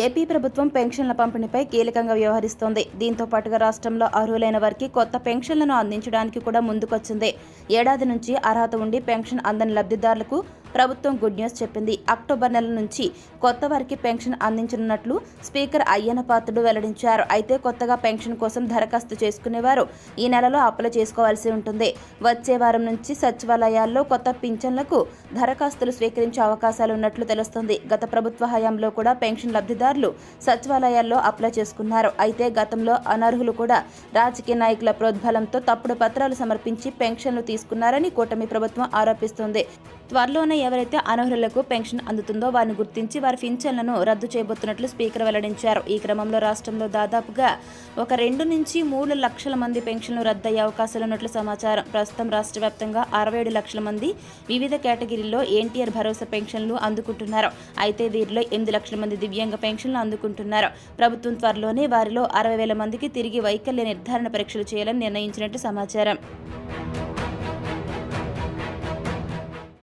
AP ప్రభుత్వం పెన్షన్ల పంపిణీపై కీలకంగా వ్యవహరిస్తోంది. దీంతో పాటుగా రాష్ట్రంలో అర్హులైన వారికి కొత్త పెన్షన్లను అందించడానికి కూడా ముందుకొచ్చింది. ఏడాది నుంచి అర్హత ఉండి పెన్షన్ అందని లబ్ధిదారులకు ప్రభుత్వం గుడ్ న్యూస్ చెప్పింది. అక్టోబర్ నెల నుంచి కొత్త వారికి పెన్షన్ అందించనున్నట్లు స్పీకర్ అయ్యన్న పాత్రుడు వెల్లడించారు. అయితే కొత్తగా పెన్షన్ కోసం దరఖాస్తు చేసుకునేవారు ఈ నెలలో అప్లై చేసుకోవాల్సి ఉంటుంది. వచ్చే వారం నుంచి సచివాలయాల్లో కొత్త పింఛన్లకు దరఖాస్తులు స్వీకరించే అవకాశాలు ఉన్నట్లు తెలుస్తోంది. గత ప్రభుత్వ హయాంలో కూడా పెన్షన్ లబ్ధిదారులు సచివాలయాల్లో అప్లై చేసుకున్నారు. అయితే గతంలో అనర్హులు కూడా రాజకీయ నాయకుల ప్రోద్బలంతో తప్పుడు పత్రాలు సమర్పించి పెన్షన్లు తీసుకున్నారని కూటమి ప్రభుత్వం ఆరోపిస్తోంది. త్వరలోనే ఎవరైతే అనర్హులకు పెన్షన్ అందుతుందో వారిని గుర్తించి వారి పింఛన్లను రద్దు చేయబోతున్నట్లు స్పీకర్ వెల్లడించారు. ఈ క్రమంలో రాష్ట్రంలో దాదాపుగా 2 నుంచి 3 లక్షల మంది పెన్షన్లు రద్దయ్యే అవకాశాలు ఉన్నట్లు సమాచారం. ప్రస్తుతం రాష్ట్ర వ్యాప్తంగా 67 లక్షల మంది వివిధ కేటగిరీల్లో ఎన్టీఆర్ భరోసా పెన్షన్లు అందుకుంటున్నారు. అయితే వీరిలో 8 లక్షల మంది దివ్యాంగ పెన్షన్లు అందుకుంటున్నారు. ప్రభుత్వం త్వరలోనే వారిలో 60,000 మందికి తిరిగి వైకల్య నిర్ధారణ పరీక్షలు చేయాలని నిర్ణయించినట్లు సమాచారం.